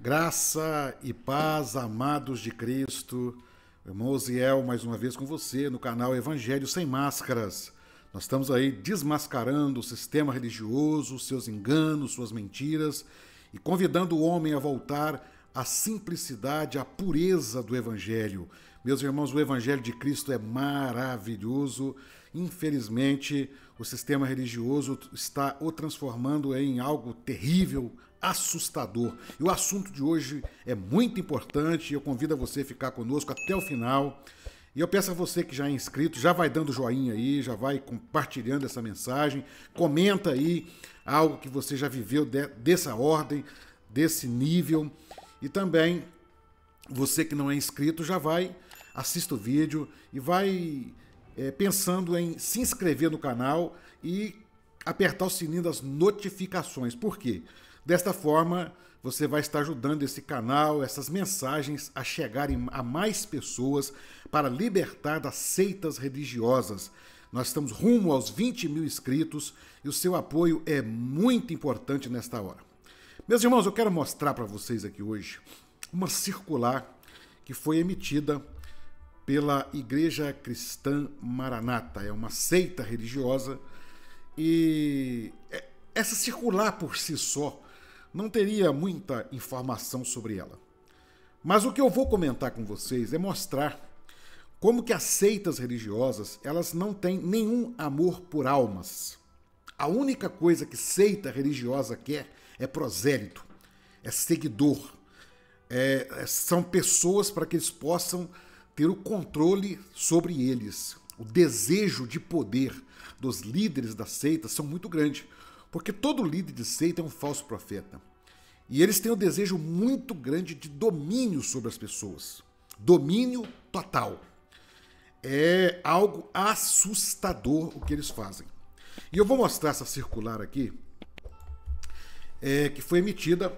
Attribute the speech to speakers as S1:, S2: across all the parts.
S1: Graça e paz, amados de Cristo. Irmão Osiel, mais uma vez com você no canal Evangelho Sem Máscaras. Nós estamos aí desmascarando o sistema religioso, seus enganos, suas mentiras e convidando o homem a voltar à simplicidade, à pureza do Evangelho. Meus irmãos, o Evangelho de Cristo é maravilhoso. Infelizmente, o sistema religioso está o transformando em algo terrível, assustador. E o assunto de hoje é muito importante. Eu convido você a ficar conosco até o final. E eu peço a você que já é inscrito, já vai dando joinha aí, já vai compartilhando essa mensagem. Comenta aí algo que você já viveu dessa ordem, desse nível. E também, você que não é inscrito, já vai, assista o vídeo e vai pensando em se inscrever no canal e apertar o sininho das notificações. Por quê? Desta forma, você vai estar ajudando esse canal, essas mensagens a chegarem a mais pessoas para libertar das seitas religiosas. Nós estamos rumo aos 20 mil inscritos e o seu apoio é muito importante nesta hora. Meus irmãos, eu quero mostrar para vocês aqui hoje uma circular que foi emitida pela Igreja Cristã Maranata. É uma seita religiosa e essa circular por si só não teria muita informação sobre ela. Mas o que eu vou comentar com vocês é mostrar como que as seitas religiosas, elas não têm nenhum amor por almas. A única coisa que seita religiosa quer é prosélito, é seguidor, são pessoas para que eles possam ter o controle sobre eles. O desejo de poder dos líderes da seita são muito grande, porque todo líder de seita é um falso profeta. E eles têm um desejo muito grande de domínio sobre as pessoas. Domínio total. É algo assustador o que eles fazem. E eu vou mostrar essa circular aqui, que foi emitida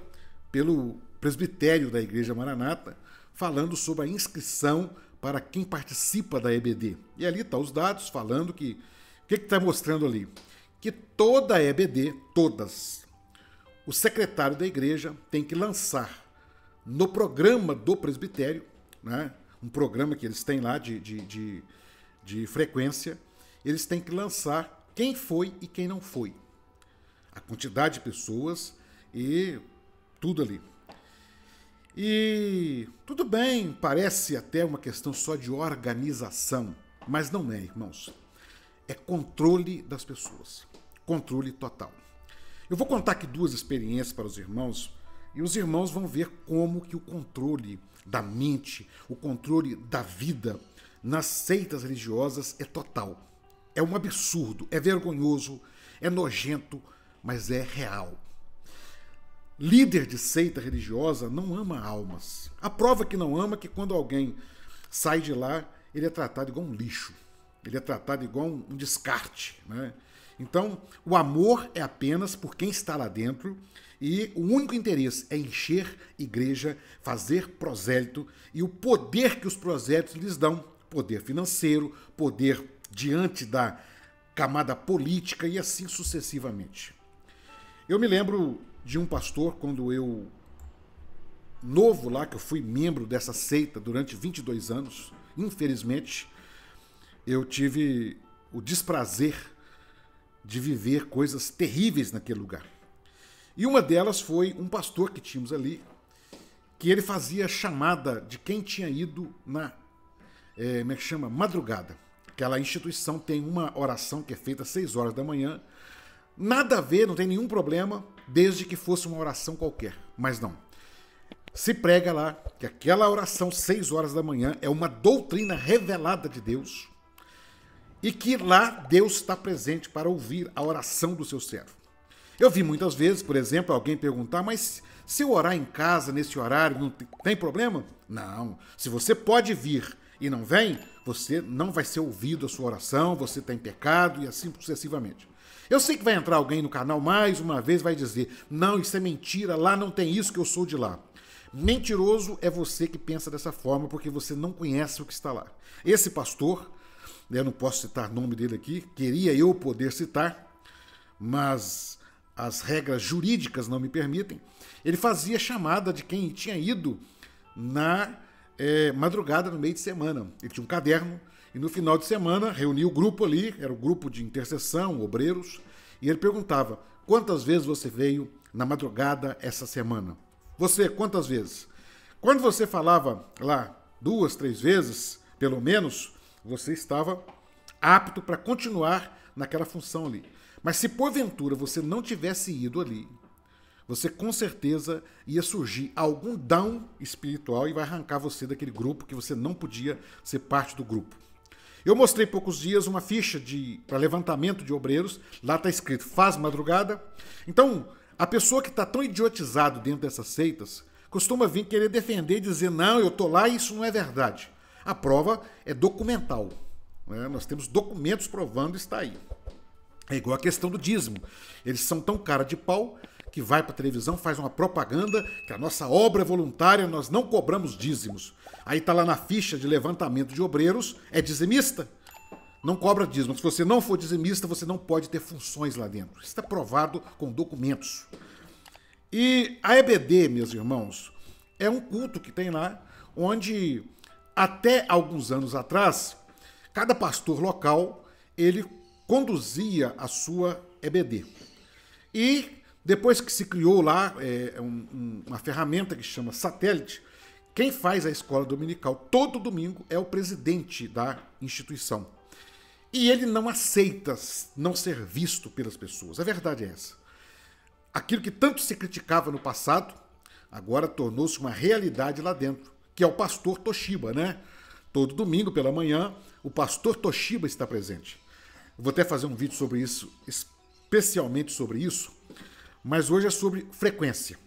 S1: pelo presbitério da Igreja Maranata, falando sobre a inscrição para quem participa da EBD. E ali estão os dados falando que... O que está mostrando ali? Que toda a EBD, todas, o secretário da igreja tem que lançar no programa do presbitério, né, um programa que eles têm lá de frequência, eles têm que lançar quem foi e quem não foi. A quantidade de pessoas e tudo ali. E tudo bem, parece até uma questão só de organização, mas não é, irmãos. É controle das pessoas. Controle total. Eu vou contar aqui duas experiências para os irmãos, e os irmãos vão ver como que o controle da mente, o controle da vida nas seitas religiosas é total. É um absurdo, é vergonhoso, é nojento, mas é real. Líder de seita religiosa não ama almas. A prova que não ama é que quando alguém sai de lá, ele é tratado igual um lixo. Ele é tratado igual um descarte, né? Então, o amor é apenas por quem está lá dentro e o único interesse é encher igreja, fazer prosélito e o poder que os prosélitos lhes dão, poder financeiro, poder diante da camada política e assim sucessivamente. Eu me lembro de um pastor, quando eu, novo lá, que eu fui membro dessa seita durante 22 anos, infelizmente, eu tive o desprazer de viver coisas terríveis naquele lugar. E uma delas foi um pastor que tínhamos ali, que ele fazia chamada de quem tinha ido na, como é que chama? Madrugada. Aquela instituição tem uma oração que é feita às 6 horas da manhã. Nada a ver, não tem nenhum problema, desde que fosse uma oração qualquer. Mas não. Se prega lá que aquela oração 6 horas da manhã é uma doutrina revelada de Deus, e que lá Deus está presente para ouvir a oração do seu servo. Eu vi muitas vezes, por exemplo, alguém perguntar, mas se eu orar em casa nesse horário, não tem problema? Não. Se você pode vir e não vem, você não vai ser ouvido a sua oração, você está em pecado e assim sucessivamente. Eu sei que vai entrar alguém no canal mais uma vez e vai dizer, não, isso é mentira, lá não tem isso que eu sou de lá. Mentiroso é você que pensa dessa forma porque você não conhece o que está lá. Esse pastor, eu não posso citar o nome dele aqui, queria eu poder citar, mas as regras jurídicas não me permitem, ele fazia chamada de quem tinha ido na madrugada no meio de semana. Ele tinha um caderno e no final de semana reunia o grupo ali, era o grupo de intercessão, obreiros, e ele perguntava: quantas vezes você veio na madrugada essa semana? Você, quantas vezes? Quando você falava lá 2, 3 vezes, pelo menos, você estava apto para continuar naquela função ali. Mas se porventura você não tivesse ido ali, você com certeza ia surgir algum down espiritual e vai arrancar você daquele grupo, que você não podia ser parte do grupo. Eu mostrei há poucos dias uma ficha para levantamento de obreiros, lá está escrito: faz madrugada. Então, a pessoa que está tão idiotizado dentro dessas seitas costuma vir querer defender e dizer: não, eu estou lá e isso não é verdade. A prova é documental, né? Nós temos documentos provando, está aí. É igual a questão do dízimo. Eles são tão cara de pau que vai para a televisão, faz uma propaganda que a nossa obra é voluntária, nós não cobramos dízimos. Aí está lá na ficha de levantamento de obreiros, é dizimista, não cobra dízimo. Se você não for dizimista, você não pode ter funções lá dentro. Isso está provado com documentos. E a EBD, meus irmãos, é um culto que tem lá, onde até alguns anos atrás, cada pastor local, ele conduzia a sua EBD. E depois que se criou lá uma ferramenta que chama Satélite, quem faz a escola dominical todo domingo é o presidente da instituição. E ele não aceita não ser visto pelas pessoas. A verdade é essa. Aquilo que tanto se criticava no passado, agora tornou-se uma realidade lá dentro, que é o pastor Toshiba, né? Todo domingo pela manhã, o pastor Toshiba está presente. Eu vou até fazer um vídeo sobre isso, especialmente sobre isso, mas hoje é sobre frequência.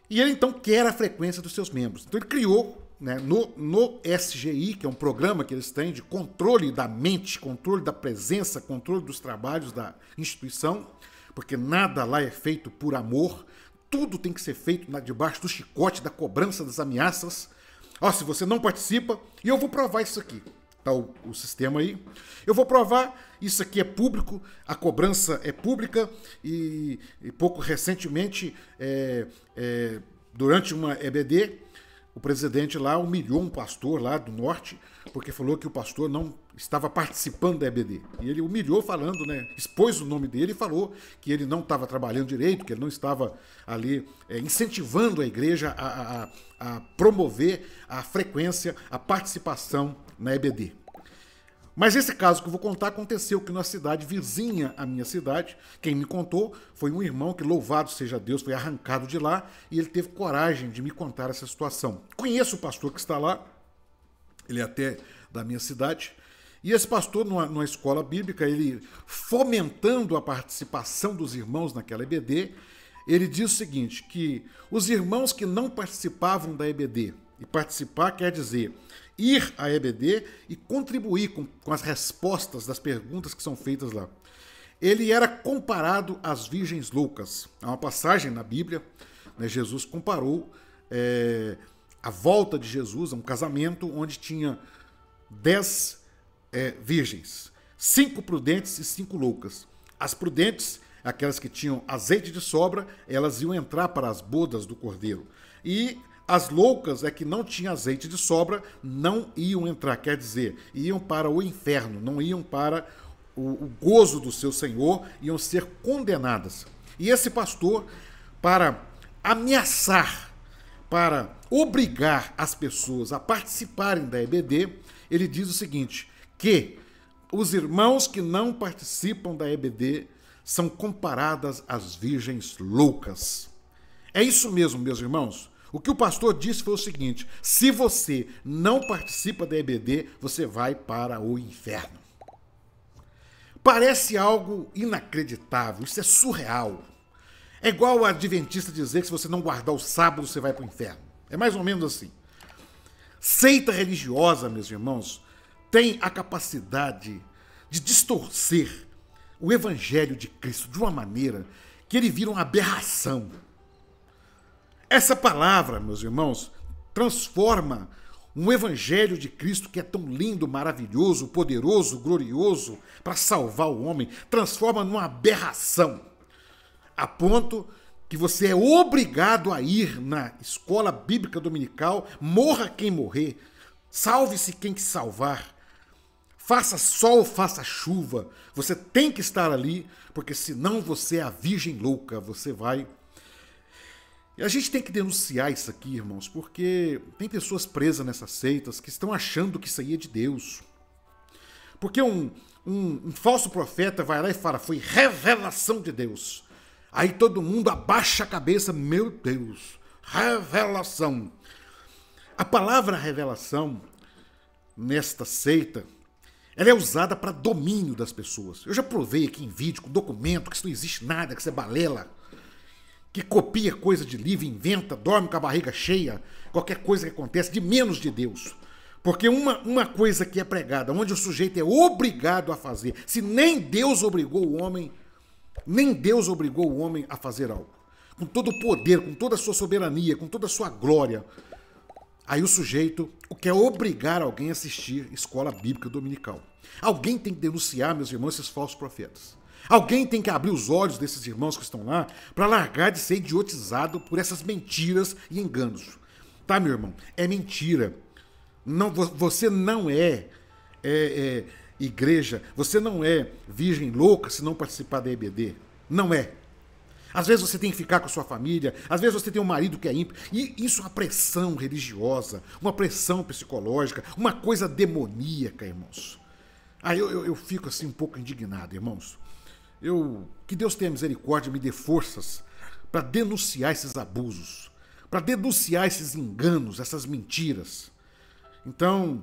S1: E ele então quer a frequência dos seus membros. Então ele criou, né, no SGI, que é um programa que eles têm de controle da mente, controle da presença, controle dos trabalhos da instituição, porque nada lá é feito por amor, tudo tem que ser feito debaixo do chicote, da cobrança, das ameaças. Ó, se você não participa, e eu vou provar isso aqui. Tá o sistema aí. Eu vou provar, isso aqui é público, a cobrança é pública e pouco recentemente, durante uma EBD, o presidente lá humilhou um pastor lá do norte, porque falou que o pastor não estava participando da EBD. E ele humilhou falando, né, expôs o nome dele e falou que ele não estava trabalhando direito, que ele não estava ali incentivando a igreja a promover a frequência, a participação na EBD. Mas esse caso que eu vou contar aconteceu que na cidade vizinha à minha cidade, quem me contou foi um irmão que, louvado seja Deus, foi arrancado de lá e ele teve coragem de me contar essa situação. Conheço o pastor que está lá, ele é até da minha cidade, e esse pastor, numa escola bíblica, ele fomentando a participação dos irmãos naquela EBD, ele diz o seguinte, que os irmãos que não participavam da EBD, e participar quer dizer ir à EBD e contribuir com as respostas das perguntas que são feitas lá. Ele era comparado às virgens loucas. Há uma passagem na Bíblia, né, Jesus comparou a volta de Jesus a um casamento onde tinha 10 virgens, 5 prudentes e 5 loucas. As prudentes, aquelas que tinham azeite de sobra, elas iam entrar para as bodas do cordeiro. E as loucas, que não tinham azeite de sobra, não iam entrar, quer dizer, iam para o inferno, não iam para o gozo do seu Senhor, iam ser condenadas. E esse pastor, para ameaçar, para obrigar as pessoas a participarem da EBD, ele diz o seguinte, que os irmãos que não participam da EBD são comparadas às virgens loucas. É isso mesmo, meus irmãos. O que o pastor disse foi o seguinte, se você não participa da EBD, você vai para o inferno. Parece algo inacreditável, isso é surreal. É igual o adventista dizer que se você não guardar o sábado, você vai para o inferno. É mais ou menos assim. Seita religiosa, meus irmãos, tem a capacidade de distorcer o evangelho de Cristo de uma maneira que ele vira uma aberração. Essa palavra, meus irmãos, transforma um evangelho de Cristo que é tão lindo, maravilhoso, poderoso, glorioso para salvar o homem, transforma numa aberração. a ponto que você é obrigado a ir na escola bíblica dominical, morra quem morrer, salve-se quem que salvar, faça sol, faça chuva, você tem que estar ali, porque senão você é a virgem louca, você vai... E a gente tem que denunciar isso aqui, irmãos, porque tem pessoas presas nessas seitas que estão achando que isso aí é de Deus. Porque um falso profeta vai lá e fala, foi revelação de Deus. Aí todo mundo abaixa a cabeça, meu Deus, revelação. A palavra revelação, nesta seita, ela é usada para domínio das pessoas. Eu já provei aqui em vídeo, com documento, que isso não existe nada, que isso é balela, que copia coisa de livro, inventa, dorme com a barriga cheia, qualquer coisa que acontece, de menos de Deus. Porque uma coisa que é pregada, onde o sujeito é obrigado a fazer, se nem Deus obrigou o homem a fazer algo, com todo o poder, com toda a sua soberania, com toda a sua glória, aí o sujeito quer obrigar alguém a assistir escola bíblica dominical. Alguém tem que denunciar, meus irmãos, esses falsos profetas. Alguém tem que abrir os olhos desses irmãos que estão lá para largar de ser idiotizado por essas mentiras e enganos. Tá, meu irmão? É mentira. Não, você não é igreja, você não é virgem louca se não participar da EBD. Não é. Às vezes você tem que ficar com a sua família, às vezes você tem um marido que é ímpio. E isso é uma pressão religiosa, uma pressão psicológica, uma coisa demoníaca, irmãos. Aí eu fico assim um pouco indignado, irmãos. Que Deus tenha misericórdia e me dê forças para denunciar esses abusos, para denunciar esses enganos, essas mentiras. Então,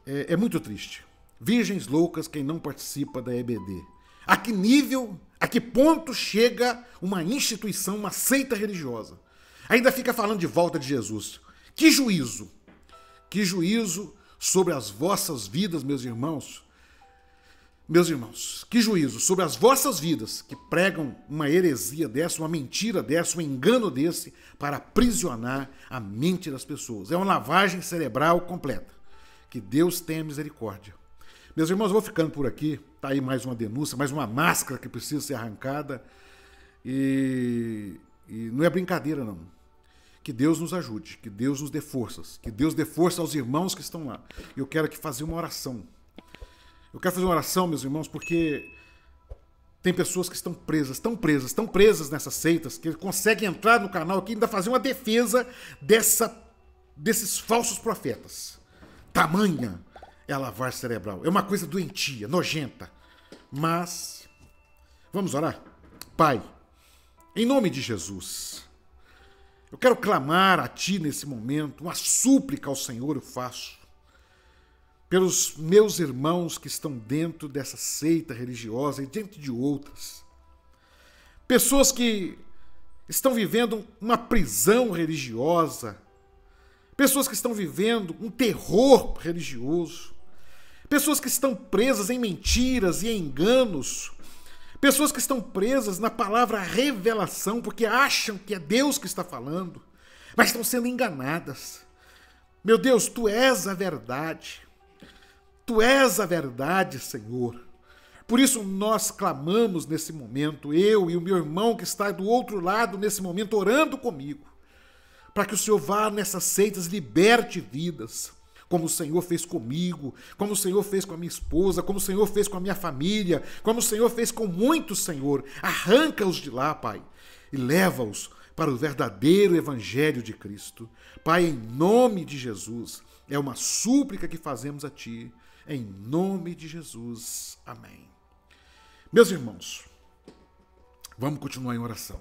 S1: é muito triste. Virgens loucas quem não participa da EBD. A que nível, a que ponto chega uma instituição, uma seita religiosa? Ainda fica falando de volta de Jesus. Que juízo! Que juízo sobre as vossas vidas, meus irmãos. Meus irmãos, que juízo sobre as vossas vidas que pregam uma heresia dessa, uma mentira dessa, um engano desse para aprisionar a mente das pessoas. É uma lavagem cerebral completa. Que Deus tenha misericórdia. Meus irmãos, eu vou ficando por aqui. Está aí mais uma denúncia, mais uma máscara que precisa ser arrancada. E não é brincadeira, não. Que Deus nos ajude, que Deus nos dê forças, que Deus dê força aos irmãos que estão lá. Eu quero aqui fazer uma oração. Eu quero fazer uma oração, meus irmãos, porque tem pessoas que estão presas nessas seitas, que conseguem entrar no canal aqui e ainda fazer uma defesa desses falsos profetas. Tamanha é a lavagem cerebral. É uma coisa doentia, nojenta. Mas, vamos orar? Pai, em nome de Jesus, eu quero clamar a Ti nesse momento, uma súplica ao Senhor eu faço, pelos meus irmãos que estão dentro dessa seita religiosa e dentro de outras. Pessoas que estão vivendo uma prisão religiosa, pessoas que estão vivendo um terror religioso, pessoas que estão presas em mentiras e em enganos, pessoas que estão presas na palavra revelação porque acham que é Deus que está falando, mas estão sendo enganadas. Meu Deus, Tu és a verdade. Tu és a verdade, Senhor. Por isso nós clamamos nesse momento, eu e o meu irmão que está do outro lado nesse momento orando comigo, para que o Senhor vá nessas seitas, liberte vidas, como o Senhor fez comigo, como o Senhor fez com a minha esposa, como o Senhor fez com a minha família, como o Senhor fez com muitos, Senhor. Arranca-os de lá, Pai, e leva-os para o verdadeiro evangelho de Cristo. Pai, em nome de Jesus, é uma súplica que fazemos a Ti, em nome de Jesus. Amém. Meus irmãos, vamos continuar em oração.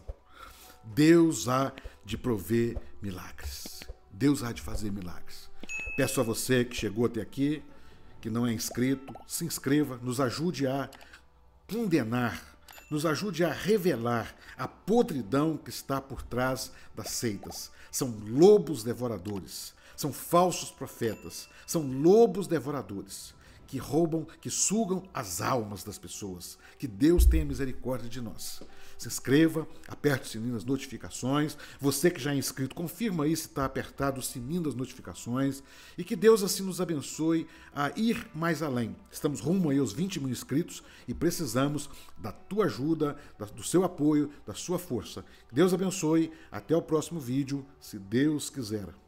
S1: Deus há de prover milagres. Deus há de fazer milagres. Peço a você que chegou até aqui, que não é inscrito, se inscreva, nos ajude a condenar, nos ajude a revelar a podridão que está por trás das seitas. São lobos devoradores, são falsos profetas, são lobos devoradores que roubam, que sugam as almas das pessoas. Que Deus tenha misericórdia de nós. Se inscreva, aperte o sininho das notificações. Você que já é inscrito, confirma aí se está apertado o sininho das notificações. E que Deus assim nos abençoe a ir mais além. Estamos rumo aí aos 20 mil inscritos e precisamos da tua ajuda, do seu apoio, da sua força. Deus abençoe. Até o próximo vídeo, se Deus quiser.